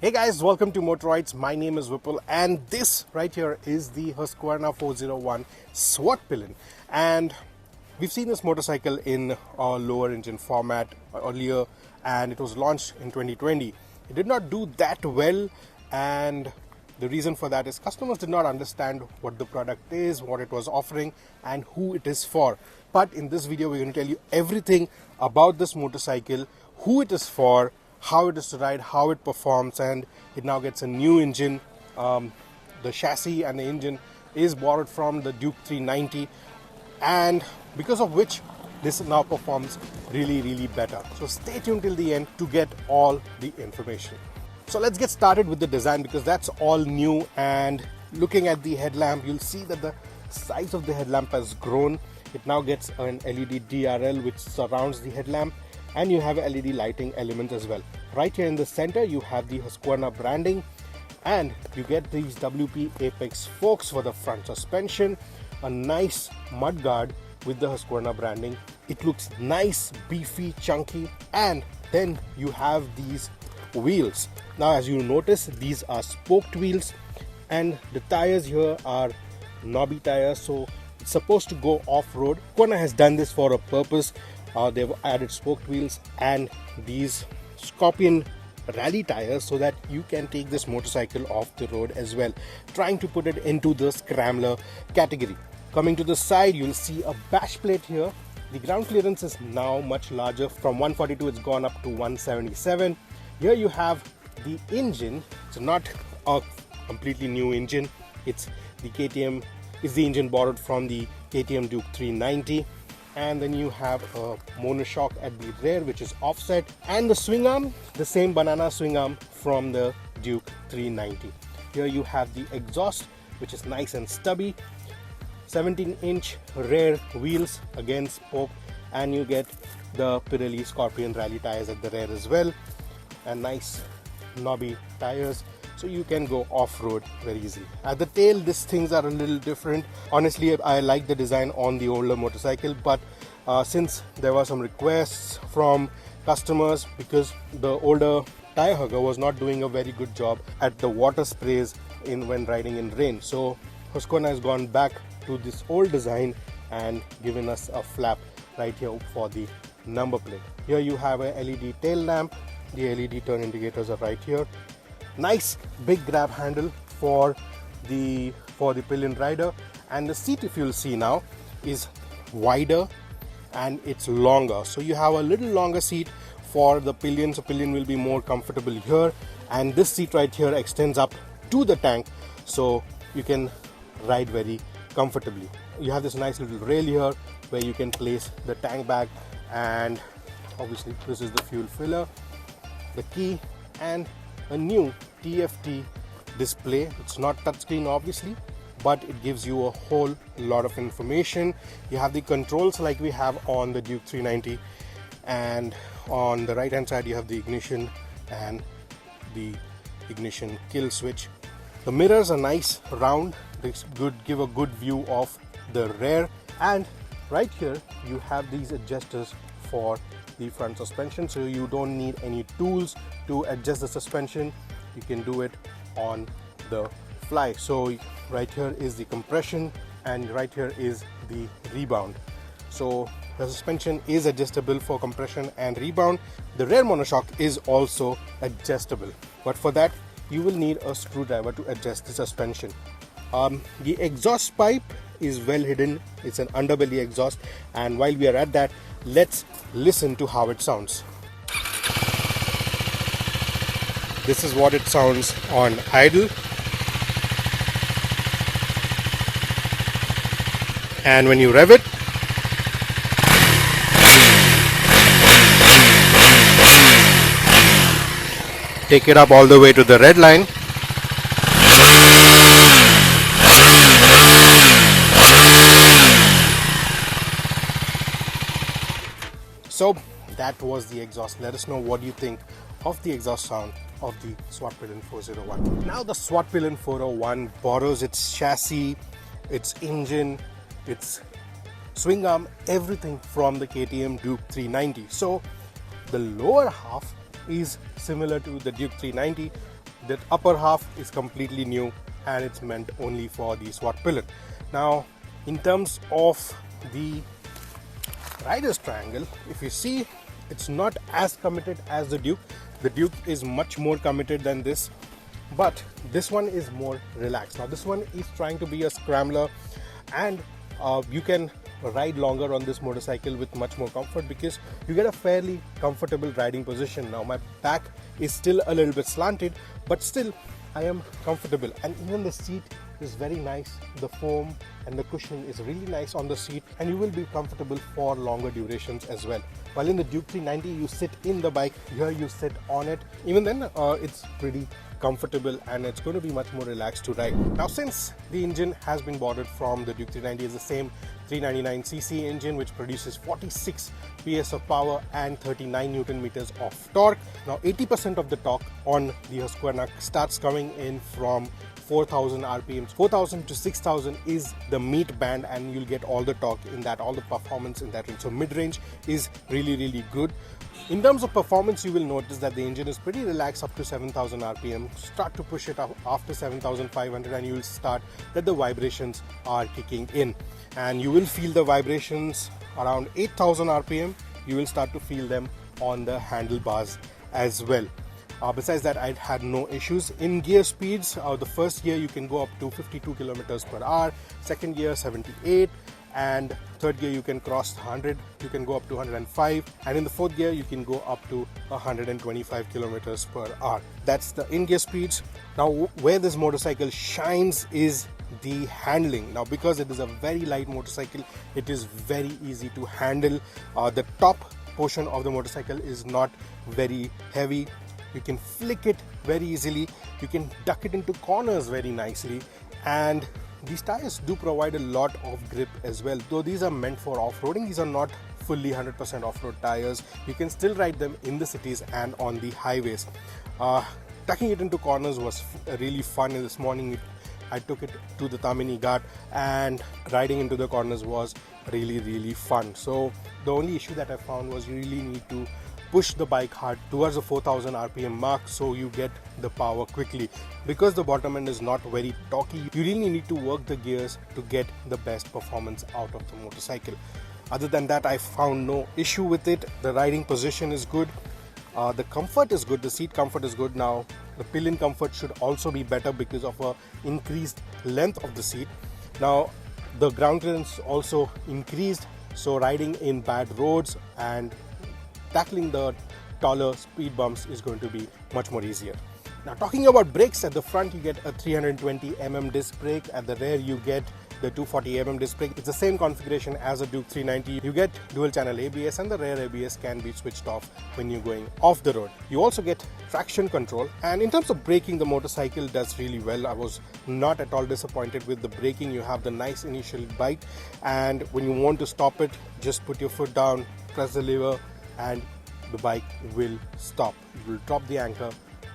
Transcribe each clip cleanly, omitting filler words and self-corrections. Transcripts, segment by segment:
Hey guys, welcome to Motoroids. My name is Vipul and this right here is the Husqvarna 401 Svartpilen. And we've seen this motorcycle in a lower engine format earlier and it was launched in 2020. It did not do that well, and the reason for that is customers did not understand what the product is, what it was offering and who it is for. But in this video we're going to tell you everything about this motorcycle, who it is for, how it is to ride, how it performs, and it now gets a new engine. The chassis and the engine is borrowed from the Duke 390, and because of which this now performs really better. So stay tuned till the end to get all the information. So let's get started with the design, because that's all new. And looking at the headlamp, you'll see that the size of the headlamp has grown. It now gets an LED DRL which surrounds the headlamp, and you have LED lighting elements as well. Right here in the center you have the Husqvarna branding, and you get these WP Apex forks for the front suspension, a nice mudguard with the Husqvarna branding. It looks nice, beefy, chunky. And then you have these wheels. Now as you notice, these are spoked wheels, and the tires here are knobby tires, so it's supposed to go off-road. Husqvarna has done this for a purpose. They've added spoked wheels and these Scorpion rally tires so that you can take this motorcycle off the road as well, trying to put it into the scrambler category. Coming to the side, you'll see a bash plate here. The ground clearance is now much larger. From 142 it's gone up to 177. Here you have the engine. It's not a completely new engine. It's the KTM. It's the engine borrowed from the KTM Duke 390. And then you have a monoshock at the rear which is offset, and the swing arm, the same banana swing arm from the Duke 390. Here you have the exhaust which is nice and stubby, 17-inch rear wheels, again spoke, and you get the Pirelli Scorpion rally tires at the rear as well, and nice knobby tires, so you can go off-road very easily. At the tail, these things are a little different. Honestly, I like the design on the older motorcycle, but since there were some requests from customers because the older tire hugger was not doing a very good job at the water sprays when riding in rain, so Husqvarna has gone back to this old design and given us a flap right here for the number plate. Here you have a LED tail lamp. The LED turn indicators are right here. Nice big grab handle for the pillion rider, and the seat, if you'll see now, is wider and it's longer, so you have a little longer seat for the pillion, so pillion will be more comfortable here. And this seat right here extends up to the tank, so you can ride very comfortably. You have this nice little rail here where you can place the tank bag, and obviously this is the fuel filler, the key, and a new TFT display. It's not touchscreen obviously, but it gives you a whole lot of information. You have the controls like we have on the Duke 390, and on the right hand side you have the ignition and the ignition kill switch. The mirrors are nice, round, they give a good view of the rear, and right here you have these adjusters for the front suspension, so you don't need any tools to adjust the suspension. You can do it on the fly. So right here is the compression, and right here is the rebound. So the suspension is adjustable for compression and rebound. The rear monoshock is also adjustable, but for that you will need a screwdriver to adjust the suspension. The exhaust pipe is well hidden. It's an underbelly exhaust, and while we are at that, let's listen to how it sounds. This is what it sounds on idle, and when you rev it, take it up all the way to the red line, so that was the exhaust. Let us know what you think of the exhaust sound of the Svartpilen 401. Now the Svartpilen 401 borrows its chassis, its engine, its swing arm, everything from the KTM Duke 390. So the lower half is similar to the Duke 390, The upper half is completely new and it's meant only for the Svartpilen. Now, in terms of the rider's triangle, if you see, it's not as committed as the Duke. The Duke is much more committed than this, but this one is more relaxed. Now this one is trying to be a scrambler, and you can ride longer on this motorcycle with much more comfort because you get a fairly comfortable riding position. Now my back is still a little bit slanted, but still I am comfortable, and even the seat is very nice. The foam and the cushioning is really nice on the seat, and you will be comfortable for longer durations as well. While in the Duke 390 you sit in the bike, here you sit on it. Even then it's pretty comfortable and it's going to be much more relaxed to ride. Now since the engine has been borrowed from the Duke 390, is the same 399cc engine which produces 46 PS of power and 39 Newton meters of torque. Now 80% of the torque on the Husqvarna starts coming in from 4,000 RPMs. 4,000 to 6,000 is the meat band, and you'll get all the torque in that, all the performance in that range. So mid-range is really good. In terms of performance, you will notice that the engine is pretty relaxed up to 7,000 RPM. Start to push it up after 7,500 and you will start that the vibrations are kicking in. And you will feel the vibrations around 8,000 RPM. You will start to feel them on the handlebars as well. Besides that, I had no issues. In gear speeds, the first gear you can go up to 52 kilometers per hour, second gear 78, and third gear you can cross 100, you can go up to 105, and in the fourth gear you can go up to 125 kilometers per hour. That's the in-gear speeds. Now where this motorcycle shines is the handling. Now because it is a very light motorcycle, it is very easy to handle. The top portion of the motorcycle is not very heavy. You can flick it very easily, you can duck it into corners very nicely, and these tires do provide a lot of grip as well. Though these are meant for off-roading, these are not fully 100% off-road tires. You can still ride them in the cities and on the highways. Tucking it into corners was really fun. This morning I took it to the Tamini Ghat, and riding into the corners was really fun. So the only issue that I found was you really need to push the bike hard towards the 4,000 RPM mark so you get the power quickly. Because the bottom end is not very torquey, you really need to work the gears to get the best performance out of the motorcycle. Other than that, I found no issue with it. The riding position is good. The comfort is good, the seat comfort is good. Now the pillion comfort should also be better because of a increased length of the seat. Now the ground clearance also increased, so riding in bad roads and tackling the taller speed bumps is going to be much more easier. Now talking about brakes, at the front you get a 320mm disc brake, at the rear you get the 240mm disc brake. It's the same configuration as a Duke 390. You get dual channel ABS, and the rear ABS can be switched off when you're going off the road. You also get traction control, and in terms of braking, the motorcycle does really well. I was not at all disappointed with the braking. You have the nice initial bite, and when you want to stop it, just put your foot down, press the lever, and the bike will stop. You will drop the anchor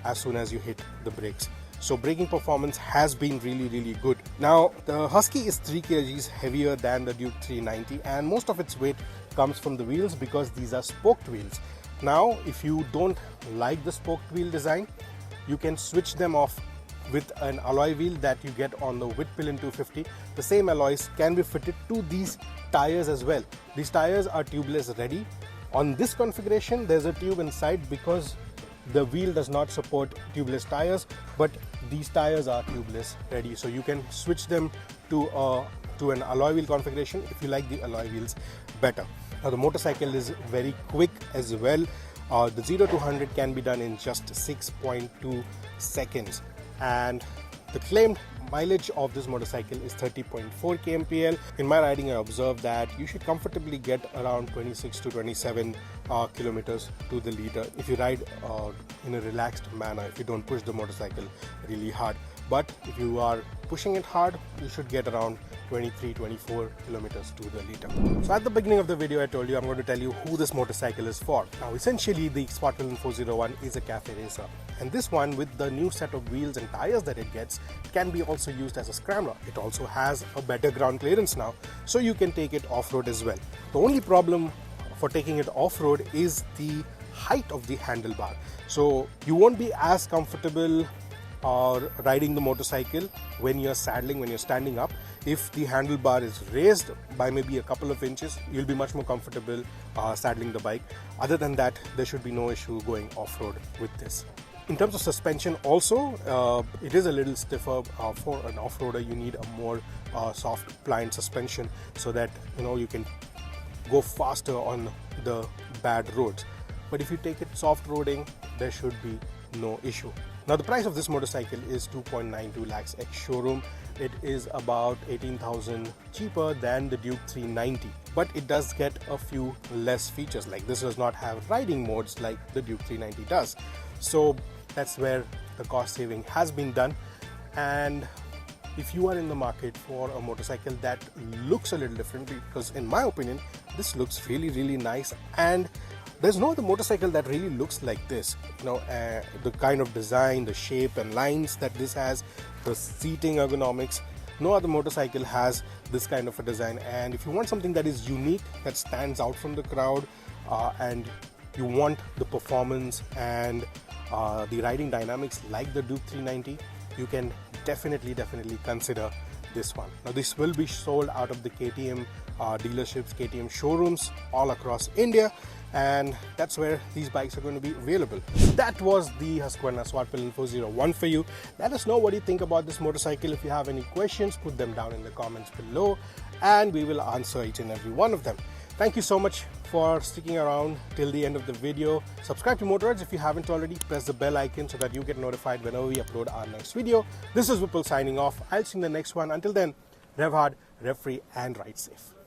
as soon as you hit the brakes. So braking performance has been really good. Now the Husky is 3 kgs heavier than the Duke 390, and most of its weight comes from the wheels because these are spoked wheels. Now if you don't like the spoked wheel design, you can switch them off with an alloy wheel that you get on the Svartpilen 250. The same alloys can be fitted to these tires as well. These tires are tubeless ready. On this configuration there's a tube inside because the wheel does not support tubeless tires, but these tires are tubeless ready, so you can switch them to an alloy wheel configuration if you like the alloy wheels better. Now the motorcycle is very quick as well. The 0 to 100 can be done in just 6.2 seconds, and the claimed mileage of this motorcycle is 30.4 kmpl. In my riding, I observed that you should comfortably get around 26 to 27 kilometers to the liter if you ride in a relaxed manner, if you don't push the motorcycle really hard. But if you are pushing it hard, you should get around 23-24 kilometers to the liter. So at the beginning of the video I told you I'm going to tell you who this motorcycle is for. Now essentially the Svartpilen 401 is a cafe racer, and this one, with the new set of wheels and tires that it gets, can be also used as a scrambler. It also has a better ground clearance now, so you can take it off-road as well. The only problem for taking it off-road is the height of the handlebar. So you won't be as comfortable or riding the motorcycle, when you're saddling, when you're standing up, if the handlebar is raised by maybe a couple of inches, you'll be much more comfortable saddling the bike. Other than that, there should be no issue going off-road with this. In terms of suspension also, it is a little stiffer. For an off-roader, you need a more soft pliant suspension so that you can go faster on the bad roads. But if you take it soft roading, there should be no issue. Now the price of this motorcycle is 2.92 lakhs ex-showroom. It is about 18,000 cheaper than the Duke 390, but it does get a few less features. Like this does not have riding modes like the Duke 390 does. So that's where the cost saving has been done. And if you are in the market for a motorcycle that looks a little different, because in my opinion this looks really nice, and there's no other motorcycle that really looks like this, the kind of design, the shape and lines that this has, the seating ergonomics, no other motorcycle has this kind of a design. And if you want something that is unique, that stands out from the crowd, and you want the performance and the riding dynamics like the Duke 390, you can definitely consider this one. Now this will be sold out of the KTM dealerships, KTM showrooms all across India, and that's where these bikes are going to be available. That was the Husqvarna Svartpilen 401 for you. Let us know what you think about this motorcycle. If you have any questions, put them down in the comments below and we will answer each and every one of them. Thank you so much for sticking around till the end of the video. Subscribe to Motoroids if you haven't already. Press the bell icon so that you get notified whenever we upload our next video. This is Vipul signing off. I'll see you in the next one. Until then, rev hard, rev free and ride safe.